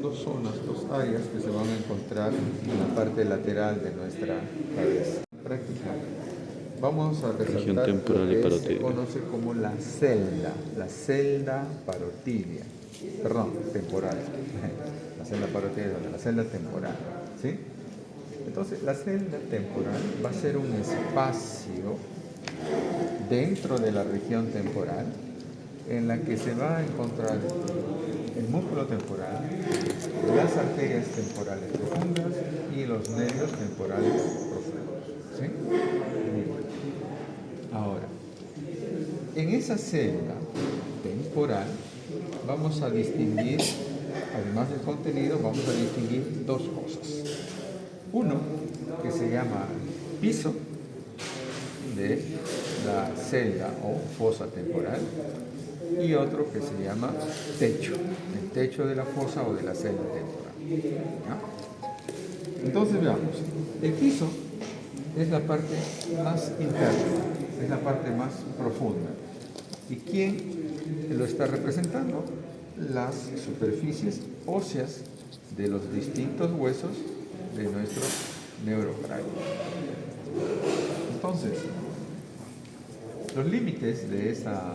dos zonas, dos áreas que se van a encontrar en la parte lateral de nuestra cabeza. Práctica. Vamos a Región resaltar temporal lo y que se parotidia. conoce como la celda parotidia, perdón, temporal. La celda parotidia, la celda temporal, ¿sí? Entonces, la celda temporal va a ser un espacio dentro de la región temporal en la que se va a encontrar el músculo temporal, las arterias temporales profundas y los nervios temporales profundos, ¿sí? Ahora, en esa celda temporal vamos a distinguir, además del contenido, vamos a distinguir dos cosas. Uno, que se llama piso de la celda o fosa temporal, y otro que se llama techo, el techo de la fosa o de la celda temporal. ¿Ya? Entonces veamos, el piso es la parte más interna, es la parte más profunda. ¿Y quién lo está representando? Las superficies óseas de los distintos huesos de nuestro neurocráneo. Entonces, los límites de esa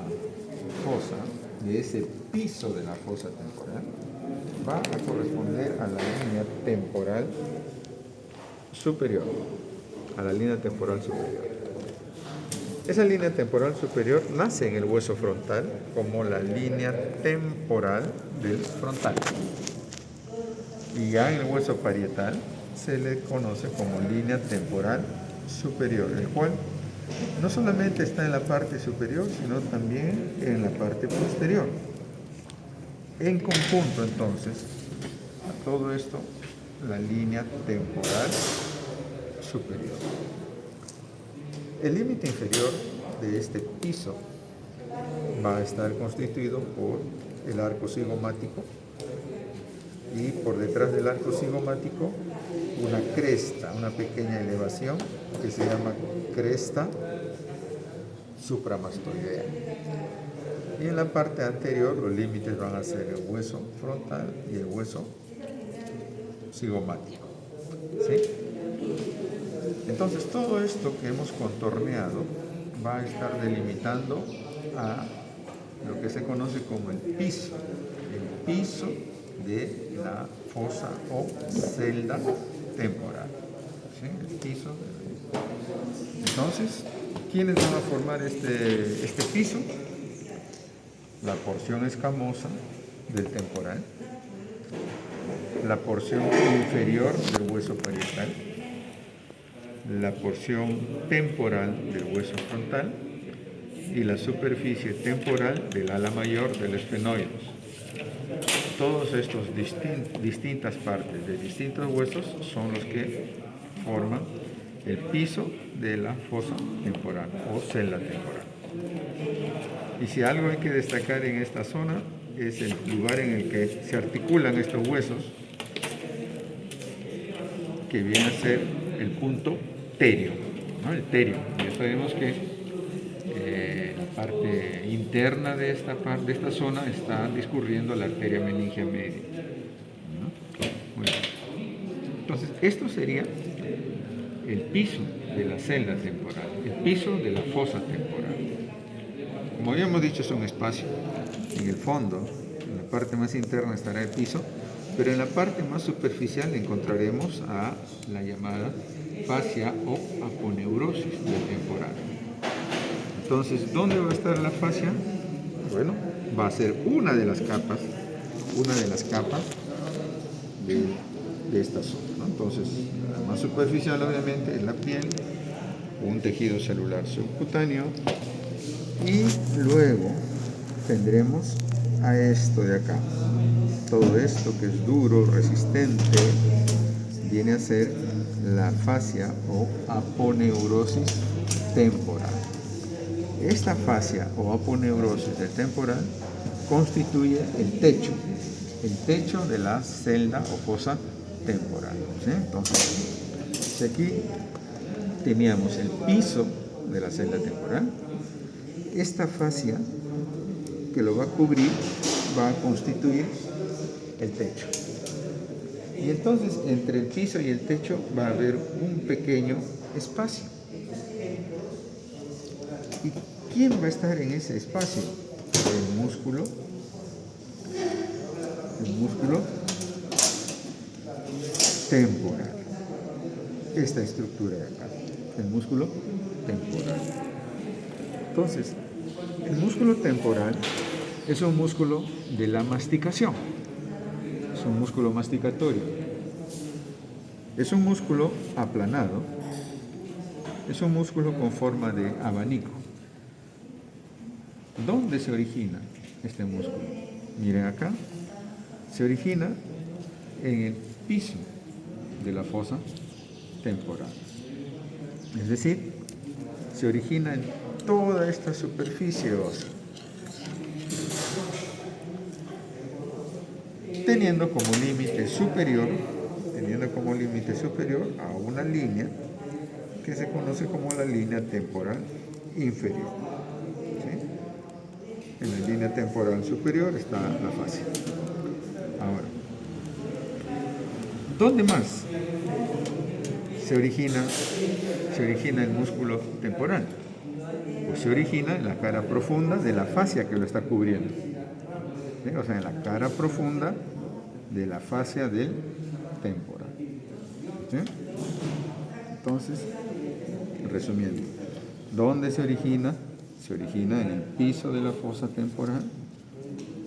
fosa, de ese piso de la fosa temporal, va a corresponder a la línea temporal superior, a la línea temporal superior. Esa línea temporal superior nace en el hueso frontal como la línea temporal del frontal. Y ya en el hueso parietal se le conoce como línea temporal superior, el cual no solamente está en la parte superior, sino también en la parte posterior. En conjunto, entonces, a todo esto, la línea temporal superior. El límite inferior de este piso va a estar constituido por el arco cigomático y por detrás del arco cigomático una cresta, una pequeña elevación que se llama cresta supramastoidea. Y en la parte anterior los límites van a ser el hueso frontal y el hueso cigomático. ¿Sí? Entonces todo esto que hemos contorneado va a estar delimitando a lo que se conoce como el piso de la fosa o celda temporal. ¿Sí? El piso. Entonces, ¿quiénes van a formar este piso? La porción escamosa del temporal, la porción inferior del hueso parietal, la porción temporal del hueso frontal y la superficie temporal del ala mayor del esfenoides. Todos estos distintas partes de distintos huesos son los que forman el piso de la fosa temporal o celda temporal. Y si algo hay que destacar en esta zona es el lugar en el que se articulan estos huesos, que viene a ser el punto terio, ¿no? El terio. Ya sabemos que la parte interna de esta zona está discurriendo la arteria meningia media, ¿no? Bueno, entonces, esto sería el piso de la celda temporal, el piso de la fosa temporal. Como habíamos dicho, es un espacio. En el fondo, en la parte más interna estará el piso, pero en la parte más superficial encontraremos a la llamada fascia o aponeurosis del temporal. Entonces, ¿dónde va a estar la fascia? Bueno, va a ser una de las capas de esta zona, ¿no? Entonces, la más superficial obviamente es la piel, un tejido celular subcutáneo, y luego tendremos a esto de acá. Todo esto que es duro, resistente, viene a ser la fascia o aponeurosis temporal. Esta fascia o aponeurosis del temporal constituye el techo de la celda o fosa temporal. ¿Sí? Entonces, si aquí teníamos el piso de la celda temporal, esta fascia que lo va a cubrir va a constituir el techo. Y entonces entre el piso y el techo va a haber un pequeño espacio. ¿Y quién va a estar en ese espacio? El músculo temporal. Esta estructura de acá, el músculo temporal. Entonces, el músculo temporal es un músculo de la masticación, es un músculo masticatorio, es un músculo aplanado, es un músculo con forma de abanico. ¿Dónde se origina este músculo? Miren acá, se origina en el piso de la fosa temporal. Es decir, se origina en toda esta superficie ósea, teniendo como límite superior a una línea que se conoce como la línea temporal inferior. ¿Sí? En la línea temporal superior está la fascia. Ahora, ¿dónde más se origina el músculo temporal? Pues se origina en la cara profunda de la fascia que lo está cubriendo. ¿Sí? O sea, en la cara profunda de la fascia del temporal. ¿Sí? Entonces, resumiendo, ¿dónde se origina? Se origina en el piso de la fosa temporal,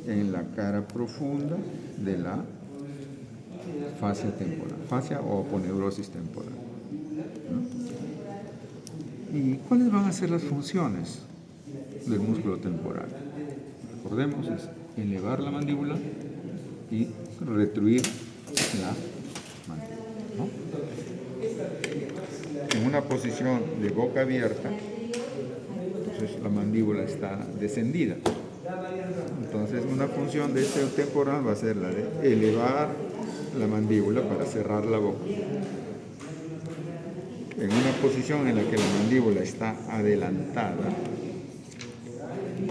en la cara profunda de la fascia temporal, fascia o aponeurosis temporal. ¿No? ¿Y cuáles van a ser las funciones del músculo temporal? Recordemos, es elevar la mandíbula y retruir la mandíbula, ¿no? En una posición de boca abierta, entonces la mandíbula está descendida. Entonces una función de este temporal va a ser la de elevar la mandíbula para cerrar la boca. En una posición en la que la mandíbula está adelantada,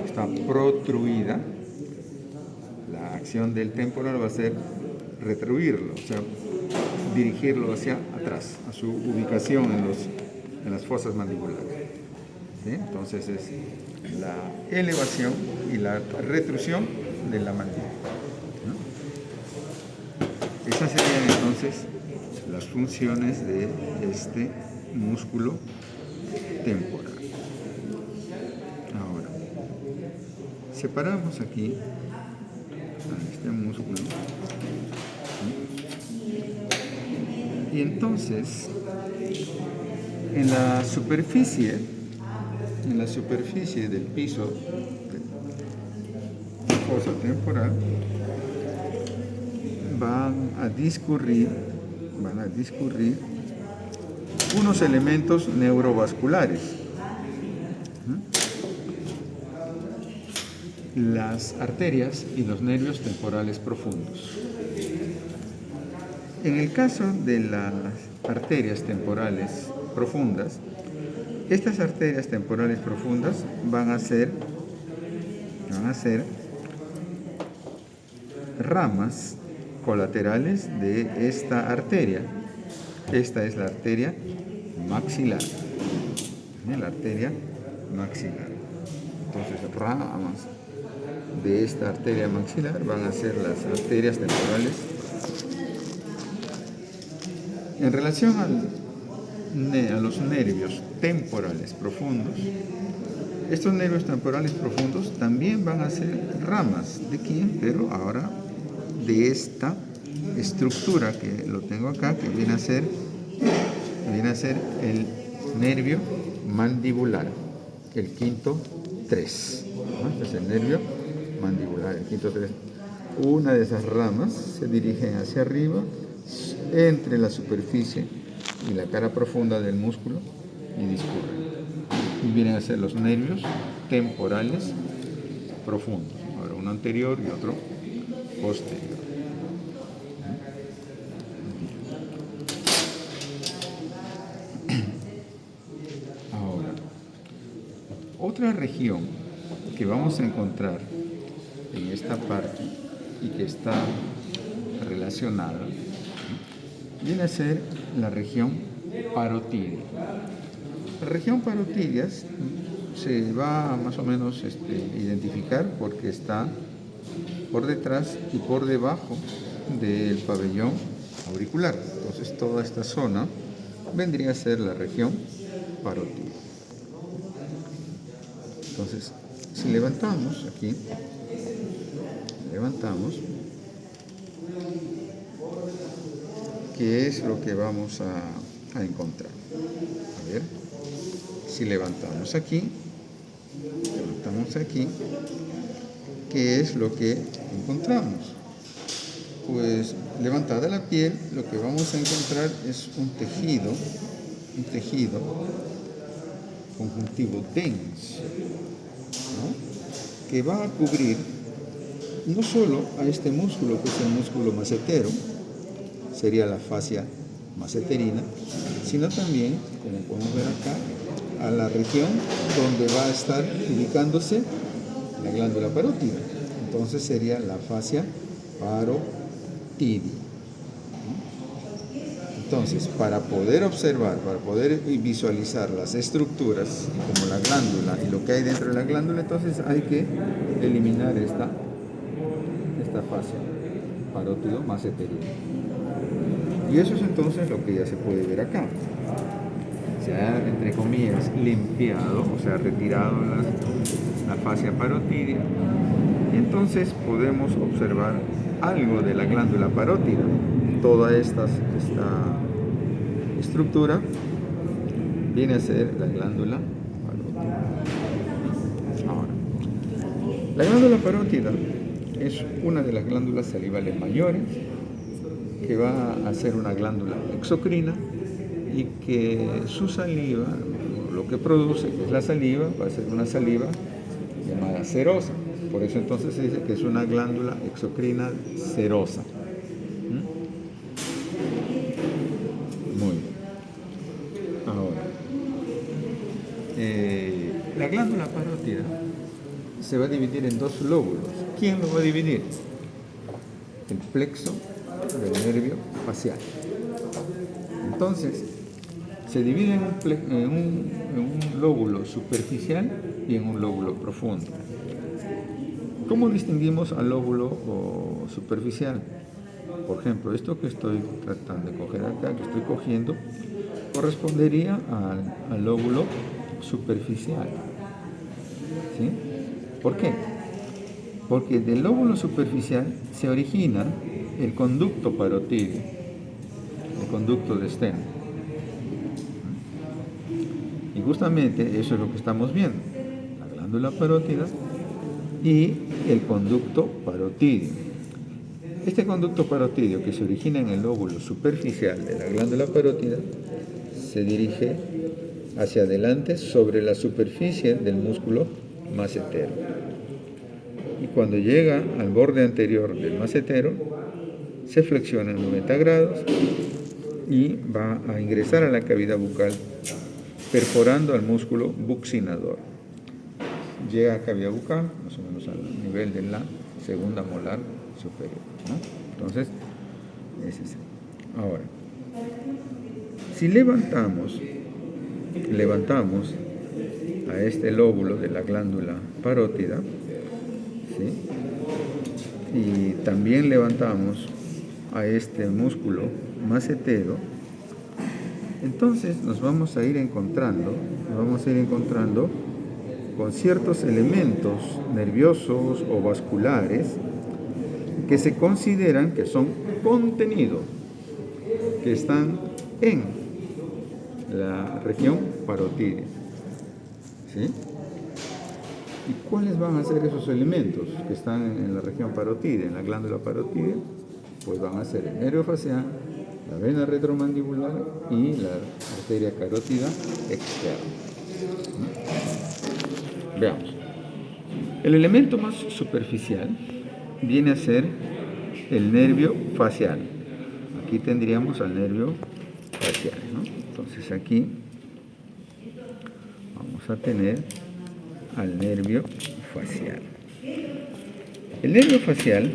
está protruida, la acción del temporal va a ser retruirlo, o sea, dirigirlo hacia atrás, a su ubicación en las fosas mandibulares. ¿Sí? Entonces es la elevación y la retrusión de la mandíbula, ¿no? Esas serían entonces las funciones de este músculo temporal. Ahora, separamos aquí a este músculo, ¿sí? Y entonces en la superficie del piso de la fosa temporal van a discurrir unos elementos neurovasculares. Las arterias y los nervios temporales profundos. En el caso de las arterias temporales profundas, estas arterias temporales profundas van a ser ramas colaterales de esta arteria. Esta es la arteria maxilar. La arteria maxilar. Entonces, ramas de esta arteria maxilar van a ser las arterias temporales. En relación a los nervios temporales profundos, estos nervios temporales profundos también van a ser ramas. ¿De quién? Pero ahora de esta estructura que lo tengo acá, que viene a ser el nervio mandibular, el quinto 3. ¿No? Este es el nervio mandibular, el quinto 3. Una de esas ramas se dirige hacia arriba, entre la superficie y la cara profunda del músculo y discurren. Y vienen a ser los nervios temporales profundos. Ahora uno anterior y otro posterior. Ahora, otra región que vamos a encontrar en esta parte y que está relacionada viene a ser la región parotidia. La región parotidia se va más o menos identificar porque está por detrás y por debajo del pabellón auricular. Entonces toda esta zona vendría a ser la región parótida. Entonces, si levantamos aquí, ¿qué es lo que vamos a encontrar? A ver, si levantamos aquí, ¿qué es lo que encontramos? Pues levantada la piel, lo que vamos a encontrar es un tejido conjuntivo denso, ¿no? Que va a cubrir no solo a este músculo, que es el músculo macetero, sería la fascia maceterina, sino también, como podemos ver acá, a la región donde va a estar ubicándose la glándula parótida. Entonces sería la fascia parotidia. Entonces, para poder observar, para poder visualizar las estructuras como la glándula y lo que hay dentro de la glándula, entonces hay que eliminar esta fascia parótido-maceterina. Y eso es entonces lo que ya se puede ver acá. Se ha, entre comillas, limpiado, o sea, retirado la fascia parotidia. Y entonces podemos observar algo de la glándula parótida. Toda esta estructura viene a ser la glándula parótida. Ahora, la glándula parótida es una de las glándulas salivales mayores, que va a ser una glándula exocrina y que su saliva, lo que produce, que es la saliva, va a ser una saliva llamada serosa. Por eso entonces se dice que es una glándula exocrina serosa. Muy bien. Ahora, la glándula parótida se va a dividir en dos lóbulos. ¿Quién lo va a dividir? El plexo del nervio facial. Entonces, se divide en un lóbulo superficial y en un lóbulo profundo. ¿Cómo distinguimos al lóbulo superficial? Por ejemplo, esto que estoy tratando de coger acá, que estoy cogiendo, correspondería al lóbulo superficial. ¿Sí? ¿Por qué? Porque del lóbulo superficial se origina el conducto parotidio, el conducto de Sten. Y justamente eso es lo que estamos viendo, la glándula parótida y el conducto parotidio. Este conducto parotidio, que se origina en el lóbulo superficial de la glándula parótida, se dirige hacia adelante sobre la superficie del músculo macetero. Y cuando llega al borde anterior del macetero, se flexiona en 90 grados y va a ingresar a la cavidad bucal, perforando al músculo buccinador. Llega a la cavidad bucal, más o menos al nivel de la segunda molar superior, ¿no? Entonces, es ese. Ahora, si levantamos a este lóbulo de la glándula parótida, ¿sí? Y también levantamos a este músculo macetero, entonces nos vamos a ir encontrando con ciertos elementos nerviosos o vasculares que se consideran que son contenidos, que están en la región parotidia. ¿Sí? ¿Y cuáles van a ser esos elementos que están en la región parotidia, en la glándula parotidia? Pues van a ser el nervio facial, la vena retromandibular y la arteria carótida externa. Veamos. El elemento más superficial viene a ser el nervio facial. Aquí tendríamos al nervio facial, ¿no? Entonces aquí vamos a tener al nervio facial. El nervio facial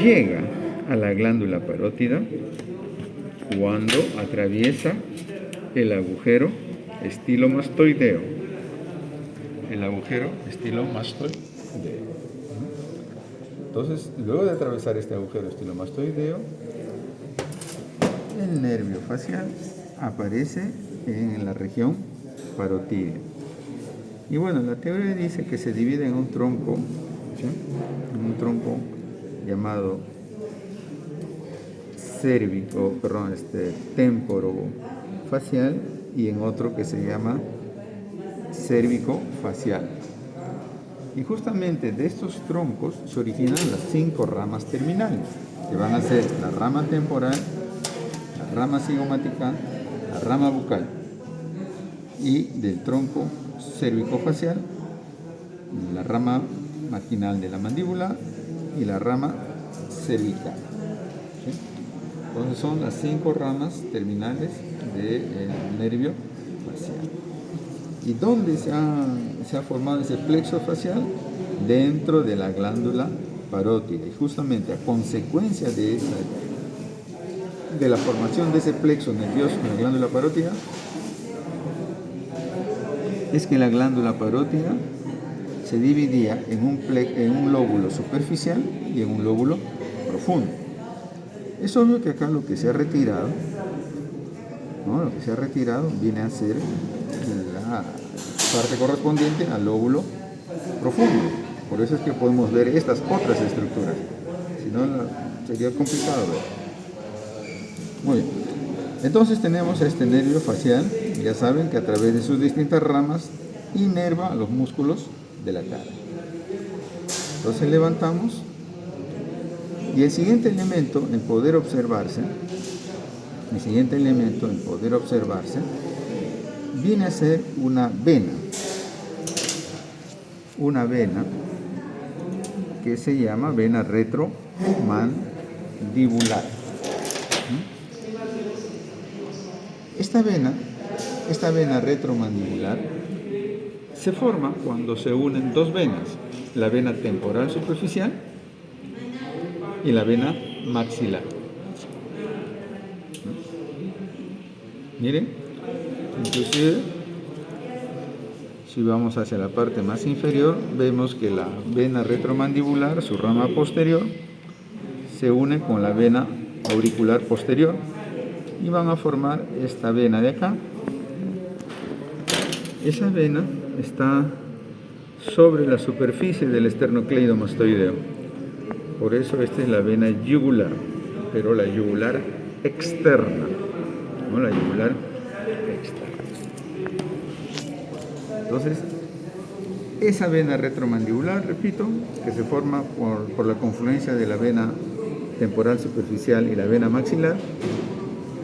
llega a la glándula parótida cuando atraviesa el agujero estilomastoideo. El agujero estilomastoideo. Entonces, luego de atravesar este agujero estilomastoideo, el nervio facial aparece en la región parotídea. Y bueno, la teoría dice que se divide en un tronco, ¿sí? Un tronco llamado temporo facial, y en otro que se llama cérvico facial. Y justamente de estos troncos se originan las 5 ramas terminales, que van a ser la rama temporal, la rama cigomática, la rama bucal, y del tronco cérvico-facial, la rama marginal de la mandíbula y la rama cervical. ¿Sí? Entonces son las 5 ramas terminales del nervio facial. ¿Y dónde se ha formado ese plexo facial? Dentro de la glándula parótida. Y justamente a consecuencia de la formación de ese plexo nervioso en la glándula parótida, es que la glándula parótida se dividía en un lóbulo superficial y en un lóbulo profundo. Es obvio que acá lo que se ha retirado, ¿no? Lo que se ha retirado viene a ser la parte correspondiente al lóbulo profundo. Por eso es que podemos ver estas otras estructuras. Si no, sería complicado ver. Muy bien. Entonces tenemos este nervio facial. Ya saben que a través de sus distintas ramas inerva a los músculos de la cara. Entonces levantamos. Y el siguiente elemento en poder observarse, viene a ser una vena que se llama vena retromandibular. Esta vena retromandibular se forma cuando se unen 2 venas, la vena temporal superficial y la vena maxilar. Miren, inclusive si vamos hacia la parte más inferior, vemos que la vena retromandibular, su rama posterior, se une con la vena auricular posterior y van a formar esta vena de acá. Esa vena está sobre la superficie del esternocleidomastoideo. Por eso esta es la vena yugular, pero la yugular externa, ¿no? La yugular externa. Entonces, esa vena retromandibular, repito, que se forma por la confluencia de la vena temporal superficial y la vena maxilar,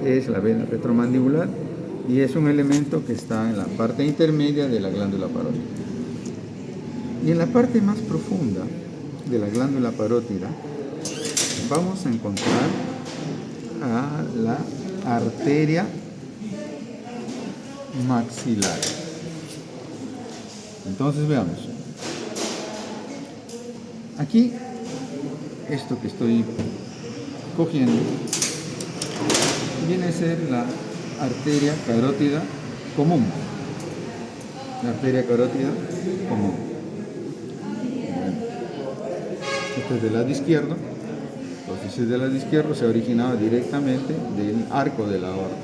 es la vena retromandibular y es un elemento que está en la parte intermedia de la glándula parótida. Y en la parte más profunda de la glándula parótida vamos a encontrar a la arteria maxilar. Entonces veamos. Aquí, esto que estoy cogiendo viene a ser la arteria carótida común. La arteria carótida común. Este es del lado izquierdo. Entonces, si es del lado izquierdo, se originaba directamente del arco de la aorta.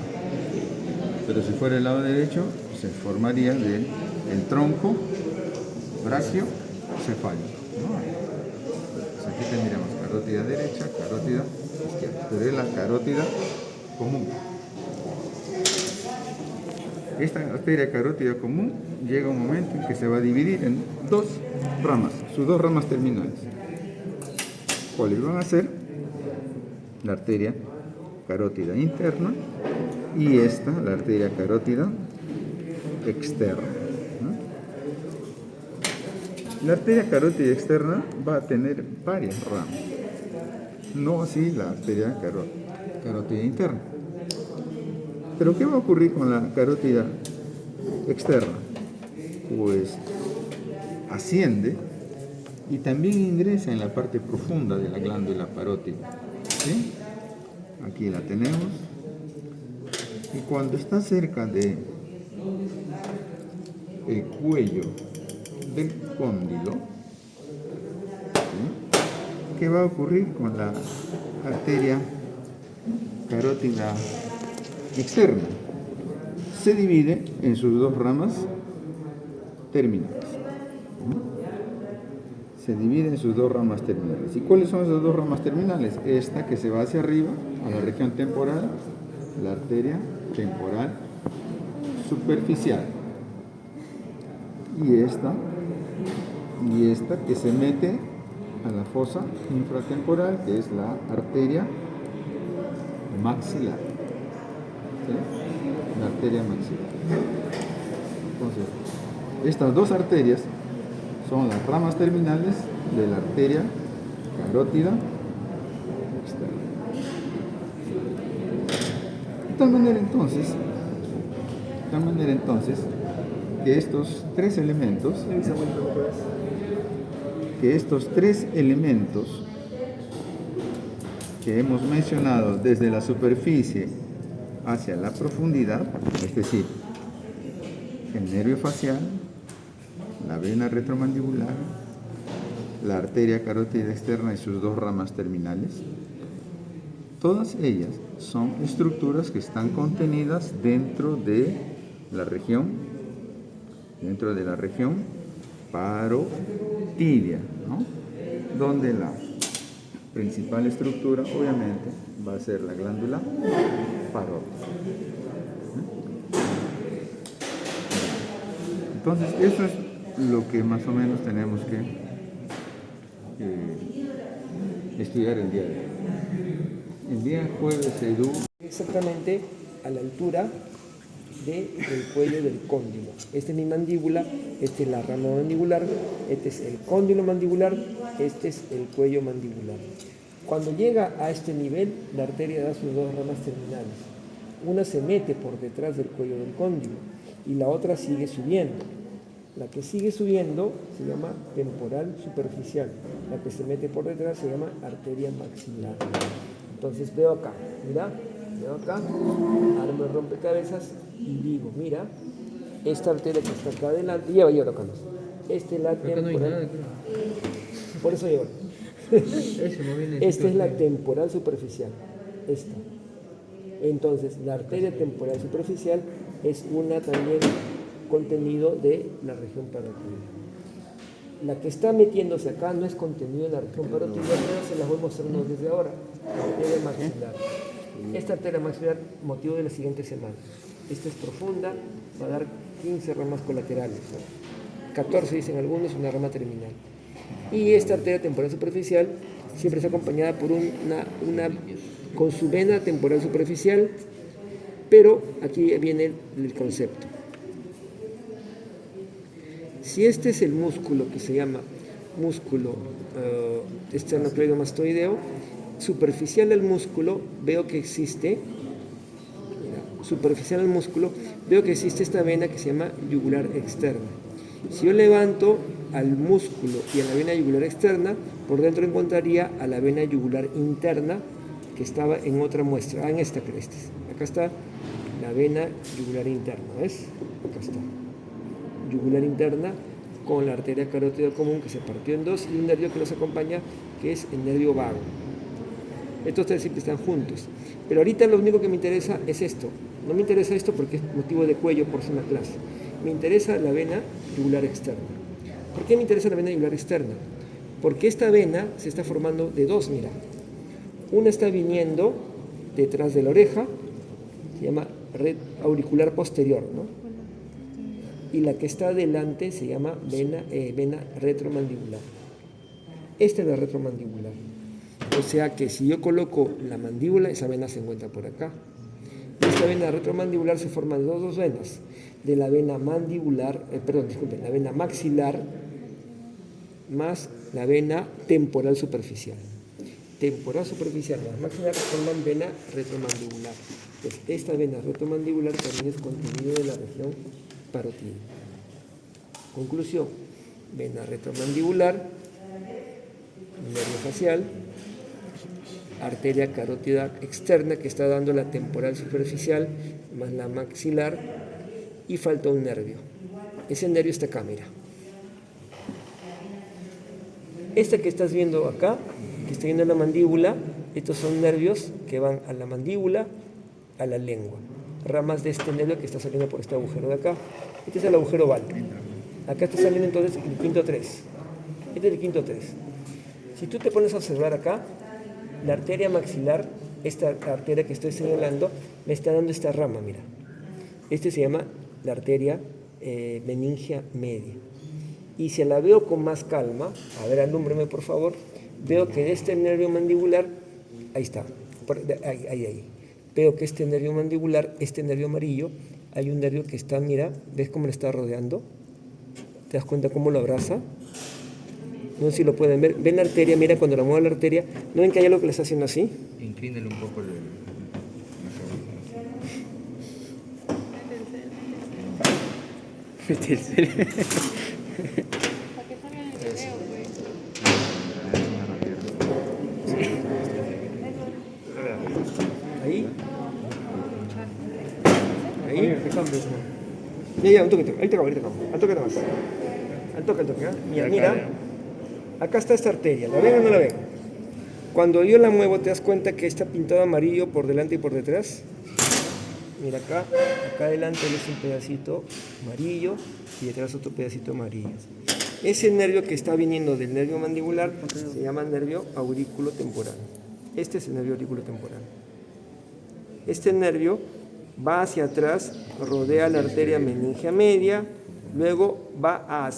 Pero si fuera el lado derecho, se formaría del tronco brachiocefálico, ¿no? Pues aquí tendríamos carótida derecha, carótida izquierda. Pero es la carótida común. Esta arteria carótida común llega un momento en que se va a dividir en 2 ramas, sus 2 ramas terminales. ¿Cuáles van a ser? La arteria carótida interna y esta, la arteria carótida externa, ¿no? La arteria carótida externa va a tener varias ramas, no así la arteria carótida interna. ¿Pero qué va a ocurrir con la carótida externa? Pues asciende y también ingresa en la parte profunda de la glándula parótida. ¿Sí? Aquí la tenemos. Y cuando está cerca de el cuello del cóndilo, ¿sí? ¿Qué va a ocurrir con la arteria carótida externa? Se divide en sus dos ramas terminales. Se divide en sus dos ramas terminales. ¿Y cuáles son esas dos ramas terminales? Esta que se va hacia arriba, a la región temporal, la arteria temporal superficial. Y esta que se mete a la fosa infratemporal, que es la arteria maxilar. ¿Sí? La arteria maxilar. Entonces, estas dos arterias son las ramas terminales de la arteria carótida externa. De tal manera entonces, que estos tres elementos que hemos mencionado desde la superficie hacia la profundidad, es decir, el nervio facial, la vena retromandibular, la arteria carótida externa y sus dos ramas terminales, todas ellas son estructuras que están contenidas dentro de la región parotidia, ¿no? Donde la principal estructura, obviamente, va a ser la glándula parótida. Entonces, eso es lo que más o menos tenemos que estudiar el día de hoy. El día jueves se exactamente a la altura del cuello del cóndilo. Esta es mi mandíbula, esta es la rama mandibular, este es el cóndilo mandibular, este es el cuello mandibular. Cuando llega a este nivel, la arteria da sus dos ramas terminales. Una se mete por detrás del cuello del cóndilo y la otra sigue subiendo. La que sigue subiendo se llama temporal superficial. La que se mete por detrás se llama arteria maxilar. Entonces veo acá, veo acá, armo el rompecabezas y digo, mira, esta arteria que está acá adelante, lleva acá, no. Esta es la temporal. Acá no hay nada, claro. Por eso lleva. Esta es la temporal superficial. Esta. Entonces, la arteria temporal superficial es una también contenido de la región parotidia. La que está metiéndose acá no es contenido de la región parotidia, pero se las voy mostrando desde ahora. La arteria maxilar. Esta arteria maxilar, motivo de la siguiente semana. Esta es profunda, va a dar 15 ramas colaterales, ¿no? 14 dicen algunos, una rama terminal. Y esta arteria temporal superficial siempre está acompañada por con su vena temporal superficial, pero aquí viene el concepto. Si este es el músculo que se llama músculo esternocleidomastoideo, superficial al músculo veo que existe, esta vena que se llama yugular externa. Si yo levanto al músculo y a la vena yugular externa, por dentro encontraría a la vena yugular interna que estaba en otra muestra, en esta cresta. Acá está la vena yugular interna, ¿ves? Acá está. Yugular interna con la arteria carótida común que se partió en dos y un nervio que nos acompaña que es el nervio vago. Estos tres siempre están juntos. Pero ahorita lo único que me interesa es esto. No me interesa esto porque es motivo de cuello por ser una clase. Me interesa la vena yugular externa. ¿Por qué me interesa la vena yugular externa? Porque esta vena se está formando de dos, mira. Una está viniendo detrás de la oreja, se llama red auricular posterior, ¿no? Y la que está adelante se llama vena retromandibular. Esta es la retromandibular. O sea que si yo coloco la mandíbula, esa vena se encuentra por acá. Esta vena retromandibular se forma de dos venas, de la vena mandibular, la vena maxilar más la vena temporal superficial. Temporal superficial más maxilar forman vena retromandibular. Pues esta vena retromandibular también es contenido de la región parotidia. Conclusión: vena retromandibular, nervio facial, arteria carótida externa que está dando la temporal superficial más la maxilar, y falta un nervio. Ese nervio está acá, mira. Esta que estás viendo acá, que está viendo la mandíbula, estos son nervios que van a la mandíbula, a la lengua. Ramas de este nervio que está saliendo por este agujero de acá. Este es el agujero oval. Acá está saliendo entonces el quinto 3. Este es el quinto 3. Si tú te pones a observar acá, la arteria maxilar, esta arteria que estoy señalando, me está dando esta rama, mira. Este se llama la arteria meningia media. Y si la veo con más calma, a ver, alúmbreme por favor, veo que de este nervio mandibular, ahí está, ahí. Veo que este nervio mandibular, este nervio amarillo, hay un nervio que está, mira, ¿ves cómo le está rodeando? ¿Te das cuenta cómo lo abraza? No sé si lo pueden ver. ¿Ven la arteria? Mira, cuando la muevo la arteria, ¿no ven que hay algo que le está haciendo así? Inclínale un poco la Mete el cel. Para que salga en el video, pues. Ahí. Ahí. Ya, un toque. Ahí te acabo. Al toque más. Al toque. ¿eh? Mira. Acá está esta arteria. ¿La ven o no la ven? Cuando yo la muevo, ¿te das cuenta que está pintado amarillo por delante y por detrás? Mira acá adelante ves un pedacito amarillo y detrás otro pedacito amarillo. Ese nervio que está viniendo del nervio mandibular se llama nervio auriculotemporal. Este es el nervio auriculotemporal. Este nervio va hacia atrás, rodea la arteria meningia media, luego va a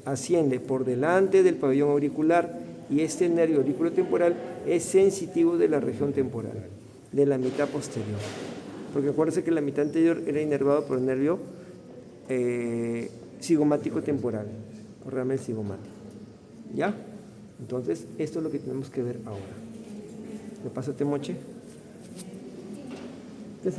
asciende por delante del pabellón auricular, y este nervio auriculotemporal es sensitivo de la región temporal, de la mitad posterior. Porque acuérdense que la mitad anterior era inervado por el nervio cigomático temporal, o ramen cigomático. ¿Ya? Entonces, esto es lo que tenemos que ver ahora. ¿Me pásate, Moche? ¿Qué se